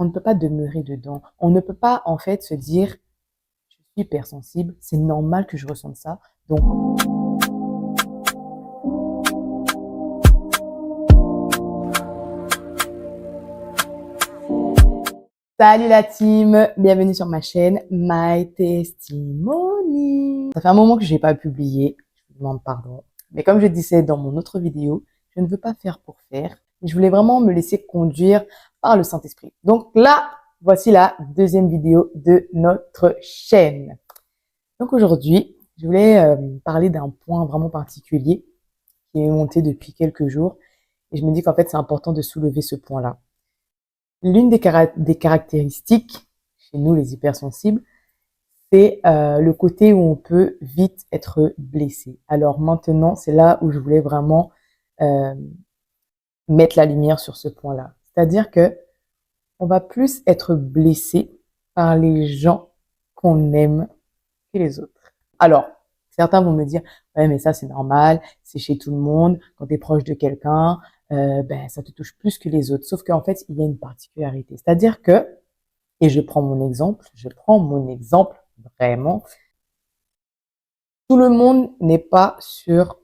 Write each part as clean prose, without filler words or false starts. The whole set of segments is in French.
on ne peut pas demeurer dedans. On ne peut pas, en fait, se dire, je suis hypersensible, c'est normal que je ressente ça. Donc, salut la team, bienvenue sur ma chaîne My Testimony. Ça fait un moment que je n'ai pas publié, je vous demande pardon. Mais comme je disais dans mon autre vidéo, je ne veux pas faire pour faire. Je voulais vraiment me laisser conduire par le Saint-Esprit. Donc là, voici la deuxième vidéo de notre chaîne. Donc aujourd'hui, je voulais parler d'un point vraiment particulier qui est monté depuis quelques jours. Et je me dis qu'en fait, c'est important de soulever ce point-là. L'une des caractéristiques chez nous, les hypersensibles, c'est le côté où on peut vite être blessé. Alors maintenant, c'est là où je voulais vraiment mettre la lumière sur ce point-là. C'est-à-dire que on va plus être blessé par les gens qu'on aime que les autres. Alors, certains vont me dire, ouais, mais ça c'est normal, c'est chez tout le monde, quand tu es proche de quelqu'un, ben ça te touche plus que les autres. Sauf qu'en fait, il y a une particularité. C'est-à-dire que, et je prends mon exemple vraiment, tout le monde n'est pas sur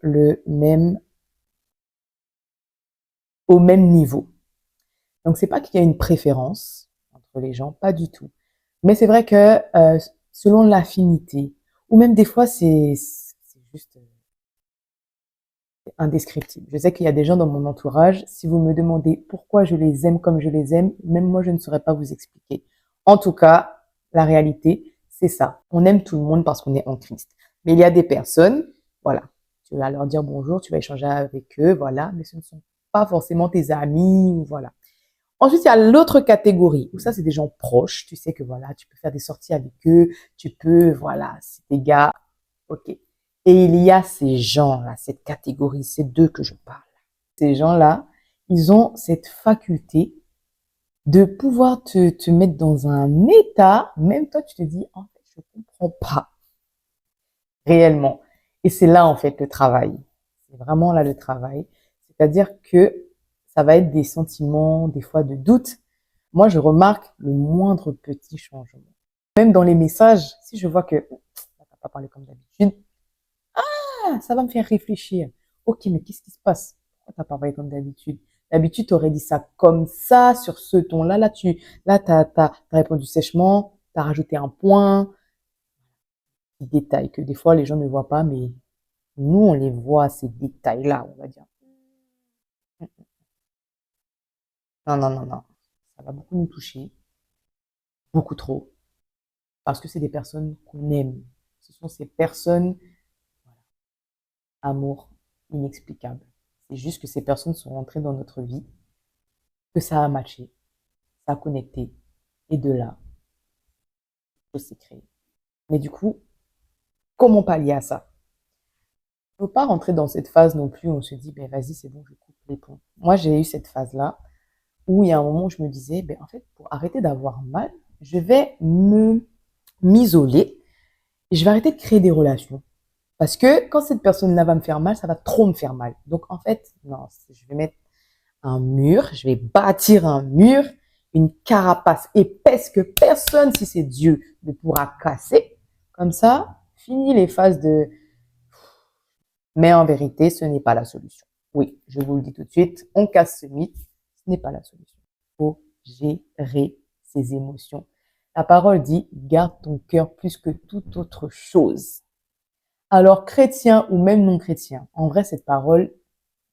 au même niveau. Donc c'est pas qu'il y a une préférence entre les gens, pas du tout. Mais c'est vrai que selon l'affinité, ou même des fois c'est juste indescriptible. Je sais qu'il y a des gens dans mon entourage, si vous me demandez pourquoi je les aime comme je les aime, même moi je ne saurais pas vous expliquer. En tout cas, la réalité, c'est ça. On aime tout le monde parce qu'on est en Christ. Mais il y a des personnes, voilà, tu vas leur dire bonjour, tu vas échanger avec eux, voilà, mais ce ne sont pas forcément tes amis, voilà. Ensuite, il y a l'autre catégorie, où ça, c'est des gens proches. Tu sais que voilà, tu peux faire des sorties avec eux, tu peux, voilà, c'est des gars, ok. Et il y a ces gens-là, cette catégorie, c'est d'eux que je parle. Ces gens-là, ils ont cette faculté de pouvoir te mettre dans un état, même toi, tu te dis, en fait, je comprends pas réellement. Et c'est là, en fait, le travail. C'est vraiment là le travail. C'est-à-dire que ça va être des sentiments, des fois de doute. Moi, je remarque le moindre petit changement. Même dans les messages, si je vois que ça va pas parler comme d'habitude, ça va me faire réfléchir. Ok, mais qu'est-ce qui se passe? Pourquoi t'as pas parlé comme d'habitude? D'habitude, tu aurais dit ça comme ça, sur ce ton-là. T'as répondu sèchement, t'as rajouté un point, des détails que des fois les gens ne voient pas, mais nous, on les voit, ces détails-là, on va dire. Non, non, non, non. Ça va beaucoup nous toucher, beaucoup trop, parce que c'est des personnes qu'on aime. Ce sont ces personnes, voilà, amour inexplicable. C'est juste que ces personnes sont rentrées dans notre vie, que ça a matché, ça a connecté, et de là, tout s'est créé. Mais du coup, comment pallier à ça? Il ne faut pas rentrer dans cette phase non plus où on se dit, ben vas-y, c'est bon, je coupe les ponts. Moi, j'ai eu cette phase-là où il y a un moment où je me disais, ben en fait, pour arrêter d'avoir mal, je vais m'isoler et je vais arrêter de créer des relations. Parce que quand cette personne-là va me faire mal, ça va trop me faire mal. Donc en fait, non, je vais mettre un mur, je vais bâtir un mur, une carapace épaisse que personne, si c'est Dieu, ne pourra casser. Comme ça, fini les phases de... Mais en vérité, ce n'est pas la solution. Oui, je vous le dis tout de suite, on casse ce mythe, ce n'est pas la solution. Il faut gérer ses émotions. La parole dit, garde ton cœur plus que toute autre chose. Alors, chrétien ou même non chrétien, en vrai, cette parole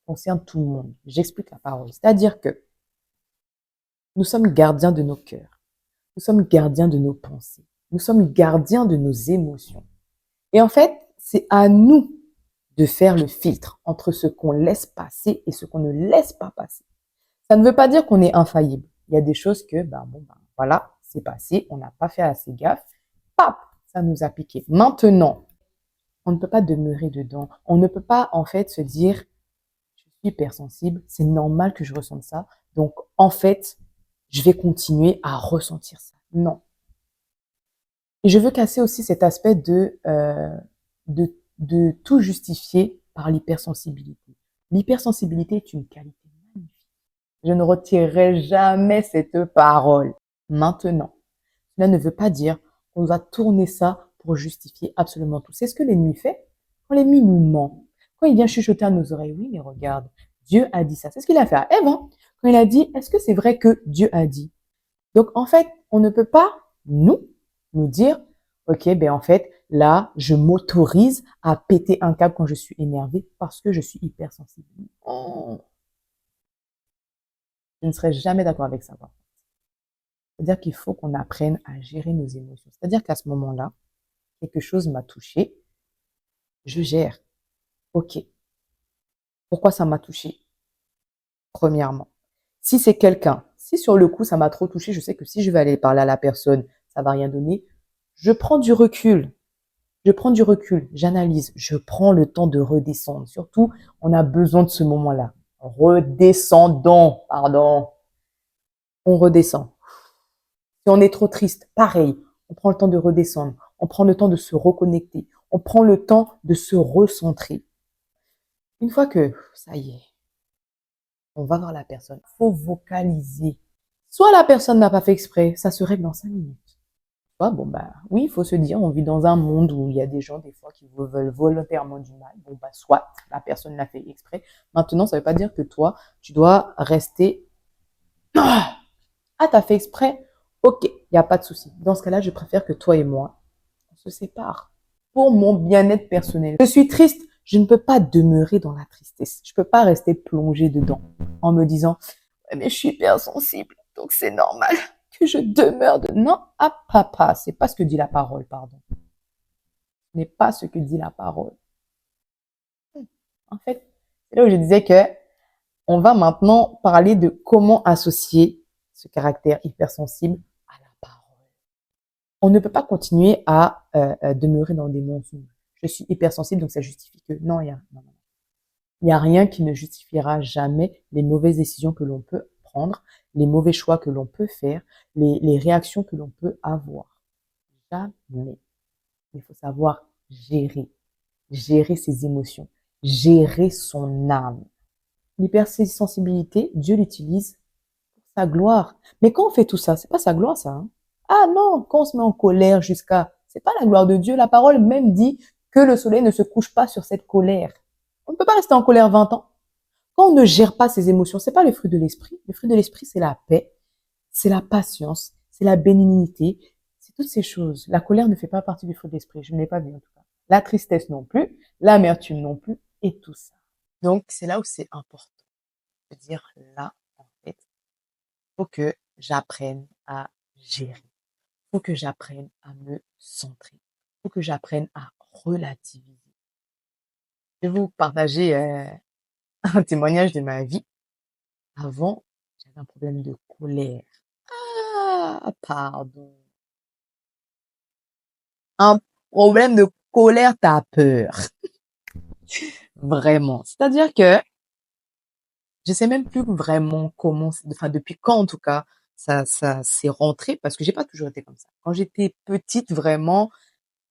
concerne tout le monde. J'explique la parole. C'est-à-dire que nous sommes gardiens de nos cœurs. Nous sommes gardiens de nos pensées. Nous sommes gardiens de nos émotions. Et en fait, c'est à nous de faire le filtre entre ce qu'on laisse passer et ce qu'on ne laisse pas passer. Ça ne veut pas dire qu'on est infaillible. Il y a des choses que, voilà, c'est passé, on n'a pas fait assez gaffe, paf, ça nous a piqué. Maintenant, on ne peut pas demeurer dedans. On ne peut pas, en fait, se dire, je suis hypersensible, c'est normal que je ressente ça. Donc, en fait, je vais continuer à ressentir ça. Non. Et je veux casser aussi cet aspect de tout justifier par l'hypersensibilité. L'hypersensibilité est une qualité magnifique. Je ne retirerai jamais cette parole. maintenant. Cela ne veut pas dire qu'on doit tourner ça pour justifier absolument tout. C'est ce que l'ennemi fait quand l'ennemi nous ment. Quand il vient chuchoter à nos oreilles, oui, mais regarde, Dieu a dit ça. C'est ce qu'il a fait à Ève, hein, quand il a dit, est-ce que c'est vrai que Dieu a dit? Donc, en fait, on ne peut pas, nous dire, ok, ben en fait, là, je m'autorise à péter un câble quand je suis énervé parce que je suis hypersensible. Oh, je ne serais jamais d'accord avec ça. C'est-à-dire qu'il faut qu'on apprenne à gérer nos émotions. C'est-à-dire qu'à ce moment-là, quelque chose m'a touché, je gère. Ok, pourquoi ça m'a touché? Premièrement, si c'est quelqu'un, si sur le coup ça m'a trop touché, je sais que si je vais aller parler à la personne, ça va rien donner. Je prends du recul. Je prends du recul, j'analyse, je prends le temps de redescendre. Surtout, on a besoin de ce moment-là. Redescendons, pardon. On redescend. Si on est trop triste, pareil, on prend le temps de redescendre. On prend le temps de se reconnecter. On prend le temps de se recentrer. Une fois que ça y est, on va voir la personne. Il faut vocaliser. Soit la personne n'a pas fait exprès, ça se règle dans 5 minutes. Soit, bon, bah, oui, il faut se dire, on vit dans un monde où il y a des gens, des fois, qui vous veulent volontairement du mal. Bon, bah, soit la personne l'a fait exprès. Maintenant, ça veut pas dire que toi, tu dois rester, ah, t'as fait exprès. Ok, il n'y a pas de souci. Dans ce cas-là, je préfère que toi et moi, on se sépare. Pour mon bien-être personnel. Je suis triste. Je ne peux pas demeurer dans la tristesse. Je peux pas rester plongée dedans en me disant, ouais, mais je suis hypersensible, donc c'est normal que je demeure de... Non, ah papa, c'est pas ce que dit la parole, pardon. Ce n'est pas ce que dit la parole. En fait, c'est là où je disais que on va maintenant parler de comment associer ce caractère hypersensible à la parole. On ne peut pas continuer à demeurer dans des mensonges. Je suis hypersensible, donc ça justifie que... Non, non. Il n'y a rien qui ne justifiera jamais les mauvaises décisions que l'on peut prendre, les mauvais choix que l'on peut faire, les réactions que l'on peut avoir. Jamais. Il faut savoir gérer ses émotions, gérer son âme. L'hypersensibilité, Dieu l'utilise pour sa gloire. Mais quand on fait tout ça, c'est pas sa gloire, ça. Hein. Ah non, quand on se met en colère c'est pas la gloire de Dieu. La parole même dit que le soleil ne se couche pas sur cette colère. On ne peut pas rester en colère 20 ans. Quand on ne gère pas ses émotions, c'est pas le fruit de l'esprit. Le fruit de l'esprit, c'est la paix, c'est la patience, c'est la bénignité, c'est toutes ces choses. La colère ne fait pas partie du fruit de l'esprit. Je ne l'ai pas vu en tout cas. La tristesse non plus, l'amertume non plus, et tout ça. Donc, c'est là où c'est important de dire là, en fait, faut que j'apprenne à gérer. Faut que j'apprenne à me centrer. Faut que j'apprenne à relativiser. Je vais vous partager un témoignage de ma vie. Avant, j'avais un problème de colère. Ah, pardon. Un problème de colère, t'as peur. Vraiment. C'est-à-dire que je sais même plus vraiment comment, enfin, depuis quand, en tout cas, ça s'est rentré parce que j'ai pas toujours été comme ça. Quand j'étais petite, vraiment,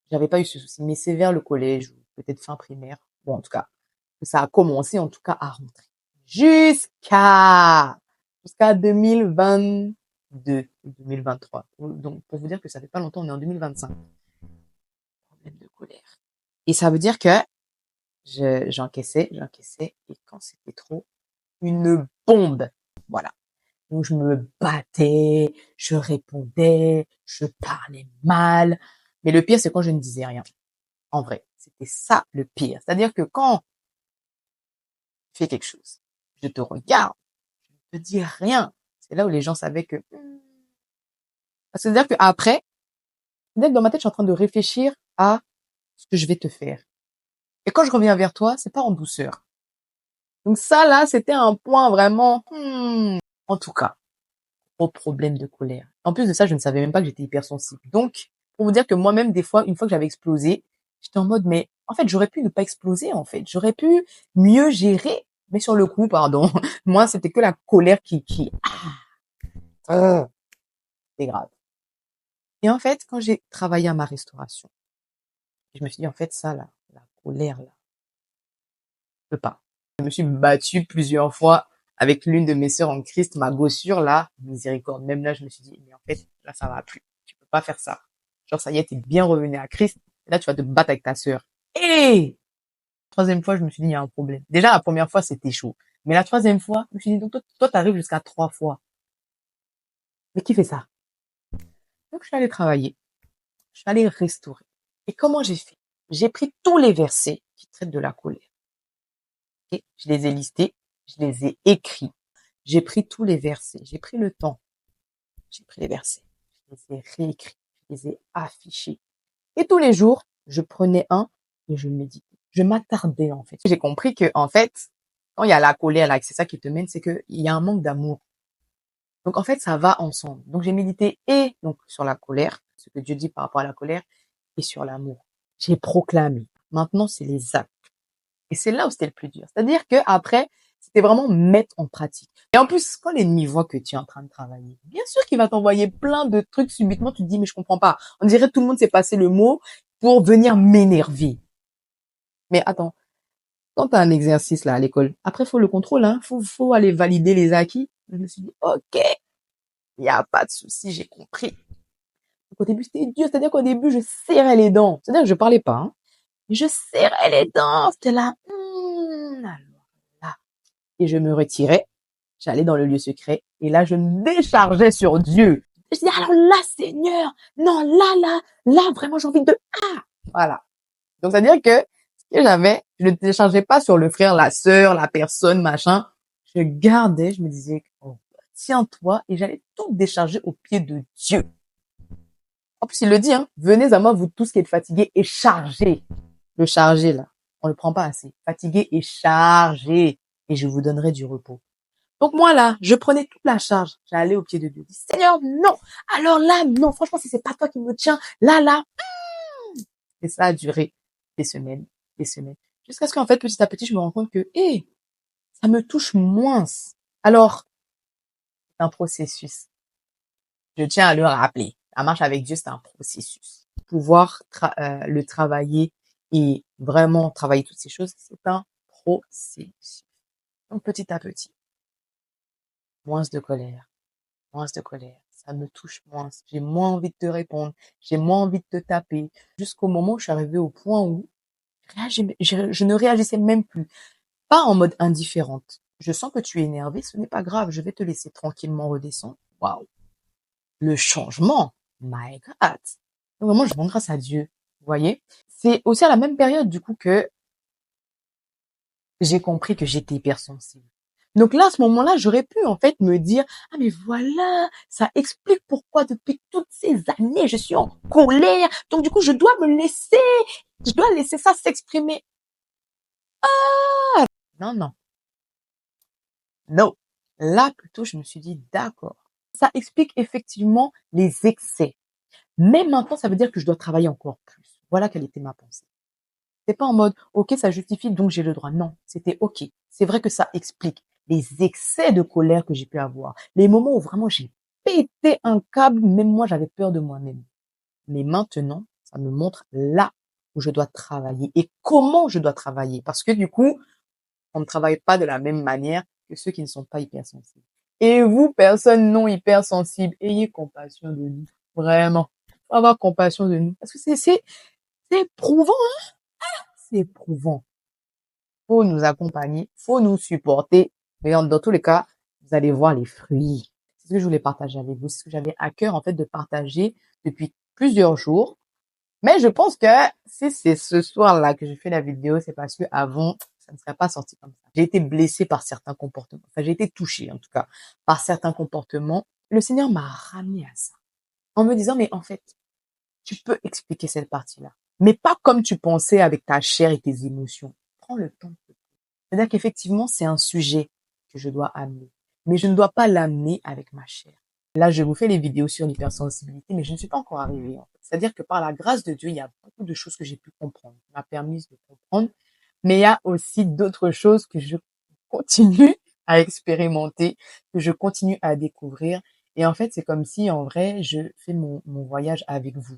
j'avais pas eu ce souci. Mais c'est vers le collège ou peut-être fin primaire. Bon, en tout cas, que ça a commencé, en tout cas, à rentrer. Jusqu'à 2022 ou 2023. Donc, pour vous dire que ça fait pas longtemps, on est en 2025. Problème de colère. Et ça veut dire que j'encaissais, et quand c'était trop, une bombe. Voilà. Donc je me battais, je répondais, je parlais mal. Mais le pire, c'est quand je ne disais rien. En vrai, c'était ça le pire. C'est-à-dire que quand tu fais quelque chose, je te regarde, je ne te dis rien. C'est là où les gens savaient que... Parce que c'est-à-dire qu'après, dès que dans ma tête, je suis en train de réfléchir à ce que je vais te faire. Et quand je reviens vers toi, c'est pas en douceur. Donc ça, là, c'était un point vraiment... En tout cas, au problème de colère. En plus de ça, je ne savais même pas que j'étais hypersensible. Donc, pour vous dire que moi-même, des fois, une fois que j'avais explosé, j'étais en mode, mais en fait, j'aurais pu ne pas exploser, en fait. J'aurais pu mieux gérer. Mais sur le coup, pardon, moi, c'était que la colère c'est grave. Et en fait, quand j'ai travaillé à ma restauration, je me suis dit, en fait, ça, là, la colère, là, je peux pas. Je me suis battue plusieurs fois avec l'une de mes sœurs en Christ, ma gossure, là, miséricorde. Même là, je me suis dit, mais en fait, là, ça va plus. Tu peux pas faire ça. Genre, ça y est, t'es bien revenu à Christ. Là, tu vas te battre avec ta sœur. Et troisième fois, je me suis dit, il y a un problème. Déjà, la première fois, c'était chaud. Mais la troisième fois, je me suis dit, donc, toi, t'arrives jusqu'à 3 fois. Mais qui fait ça? Donc, je suis allée travailler. Je suis allée restaurer. Et comment j'ai fait? J'ai pris tous les versets qui traitent de la colère. Okay, je les ai listés. Je les ai écrits. J'ai pris tous les versets. J'ai pris le temps. J'ai pris les versets. Je les ai réécrits. Je les ai affichés. Et tous les jours, je prenais un et je méditais. Je m'attardais, en fait. J'ai compris que, en fait, quand il y a la colère, là, que c'est ça qui te mène, c'est qu'il y a un manque d'amour. Donc, en fait, ça va ensemble. Donc, j'ai médité et, donc, sur la colère, ce que Dieu dit par rapport à la colère, et sur l'amour. J'ai proclamé. Maintenant, c'est les actes. Et c'est là où c'était le plus dur. C'est-à-dire que après, c'était vraiment mettre en pratique. Et en plus, quand l'ennemi voit que tu es en train de travailler, bien sûr qu'il va t'envoyer plein de trucs subitement. Tu te dis, mais je comprends pas. On dirait que tout le monde s'est passé le mot pour venir m'énerver. Mais attends, quand tu as un exercice là à l'école, après, faut le contrôle, hein. Faut aller valider les acquis. Je me suis dit, OK, il n'y a pas de souci, j'ai compris. Donc, au début, c'était dur. C'est-à-dire qu'au début, je serrais les dents. C'est-à-dire que je parlais pas, hein. Je serrais les dents. C'était là, alors là. Et je me retirais. J'allais dans le lieu secret. Et là, je me déchargeais sur Dieu. Je dis, alors là, Seigneur. Non, là, vraiment, j'ai envie de, voilà. Donc, c'est-à-dire que ce que j'avais, je ne déchargeais pas sur le frère, la sœur, la personne, machin. Je gardais, je me disais, oh, tiens-toi, et j'allais tout décharger au pied de Dieu. En plus, il le dit, hein, venez à moi, vous tous qui êtes fatigués et chargés. Le chargé, là, on le prend pas assez. Fatigué et chargé, et je vous donnerai du repos. Donc moi, là, je prenais toute la charge. J'allais au pied de Dieu. Je dis, Seigneur, non. Alors là, non. Franchement, si c'est pas toi qui me tiens, là. Et ça a duré des semaines, des semaines. Jusqu'à ce qu'en fait, petit à petit, je me rends compte que, ça me touche moins. Alors, c'est un processus. Je tiens à le rappeler. La marche avec Dieu, c'est un processus. Pouvoir le travailler et vraiment travailler toutes ces choses, c'est un processus. Donc, petit à petit, moins de colère, moins de colère. Ça me touche moins. J'ai moins envie de te répondre. J'ai moins envie de te taper. Jusqu'au moment où je suis arrivée au point où je ne réagissais même plus. Pas en mode indifférente. Je sens que tu es énervé, ce n'est pas grave, je vais te laisser tranquillement redescendre. Waouh! Le changement! My God! Donc vraiment, je rends grâce à Dieu. Vous voyez? C'est aussi à la même période, du coup, que j'ai compris que j'étais hypersensible. Donc là, à ce moment-là, j'aurais pu, en fait, me dire, ah, mais voilà, ça explique pourquoi depuis toutes ces années, je suis en colère. Donc, du coup, je dois laisser ça s'exprimer. Non, non. Non. Là, plutôt, je me suis dit, d'accord. Ça explique effectivement les excès. Mais maintenant, ça veut dire que je dois travailler encore plus. Voilà quelle était ma pensée. C'est pas en mode, OK, ça justifie, donc j'ai le droit. Non, c'était OK. C'est vrai que ça explique les excès de colère que j'ai pu avoir. Les moments où vraiment j'ai pété un câble, même moi, j'avais peur de moi-même. Mais maintenant, ça me montre là où je dois travailler et comment je dois travailler. Parce que du coup, on ne travaille pas de la même manière que ceux qui ne sont pas hypersensibles. Et vous, personnes non hypersensibles, ayez compassion de nous. Vraiment. Faut avoir compassion de nous. Parce que c'est éprouvant, hein? C'est éprouvant. Faut nous accompagner, faut nous supporter. Mais dans tous les cas, vous allez voir les fruits. C'est ce que je voulais partager avec vous. C'est ce que j'avais à cœur, en fait, de partager depuis plusieurs jours. Mais je pense que si c'est ce soir-là que je fais la vidéo, c'est parce que avant, ça ne serait pas sorti comme ça. J'ai été blessée par certains comportements. Enfin, j'ai été touchée, en tout cas, par certains comportements. Le Seigneur m'a ramené à ça. En me disant, mais en fait, tu peux expliquer cette partie-là. Mais pas comme tu pensais avec ta chair et tes émotions. Prends le temps. C'est-à-dire qu'effectivement, c'est un sujet que je dois amener. Mais je ne dois pas l'amener avec ma chair. Là, je vous fais les vidéos sur l'hypersensibilité, mais je ne suis pas encore arrivée, en fait. C'est-à-dire que par la grâce de Dieu, il y a beaucoup de choses que j'ai pu comprendre, m'a permis de comprendre. Mais il y a aussi d'autres choses que je continue à expérimenter, que je continue à découvrir. Et en fait, c'est comme si, en vrai, je fais mon voyage avec vous.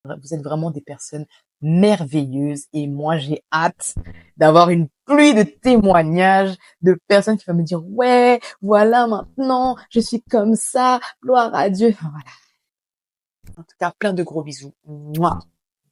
Vous êtes vraiment des personnes merveilleuses et moi, j'ai hâte d'avoir une pluie de témoignages de personnes qui vont me dire, ouais, voilà, maintenant, je suis comme ça, gloire à Dieu. Enfin, voilà. En tout cas, plein de gros bisous. Mouah.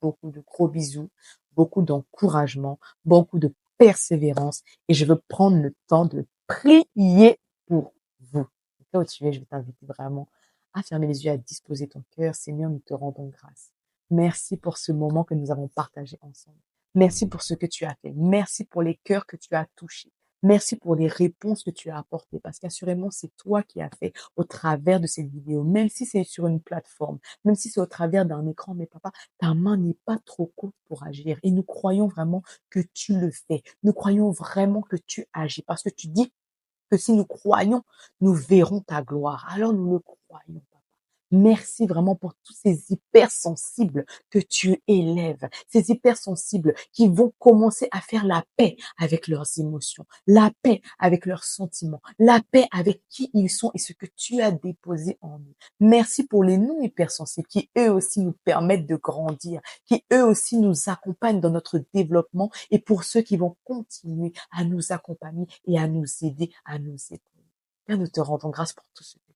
Beaucoup de gros bisous, beaucoup d'encouragement, beaucoup de persévérance. Et je veux prendre le temps de prier pour vous. Là où tu es, je vais t'inviter vraiment à fermer les yeux, à disposer ton cœur. Seigneur, nous te rendons grâce. Merci pour ce moment que nous avons partagé ensemble. Merci pour ce que tu as fait. Merci pour les cœurs que tu as touchés. Merci pour les réponses que tu as apportées, parce qu'assurément, c'est toi qui as fait au travers de cette vidéo, même si c'est sur une plateforme, même si c'est au travers d'un écran, mais papa, ta main n'est pas trop courte pour agir. Et nous croyons vraiment que tu le fais. Nous croyons vraiment que tu agis, parce que tu dis que si nous croyons, nous verrons ta gloire. Alors nous le croyons, papa. Merci vraiment pour tous ces hypersensibles que tu élèves, ces hypersensibles qui vont commencer à faire la paix avec leurs émotions, la paix avec leurs sentiments, la paix avec qui ils sont et ce que tu as déposé en eux. Merci pour les non hypersensibles qui eux aussi nous permettent de grandir, qui eux aussi nous accompagnent dans notre développement, et pour ceux qui vont continuer à nous accompagner et à nous aider, à nous épauler. Père, nous te rendons grâce pour tout ce que tu fais.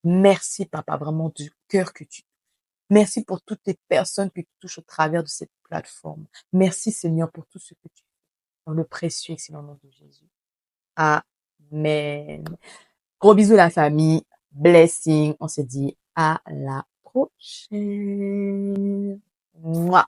Merci, papa, vraiment du cœur que tu. Merci pour toutes les personnes que tu touches au travers de cette plateforme. Merci, Seigneur, pour tout ce que tu fais. Dans le précieux et excellent nom de Jésus. Amen. Gros bisous la famille. Blessing. On se dit à la prochaine. Mouah.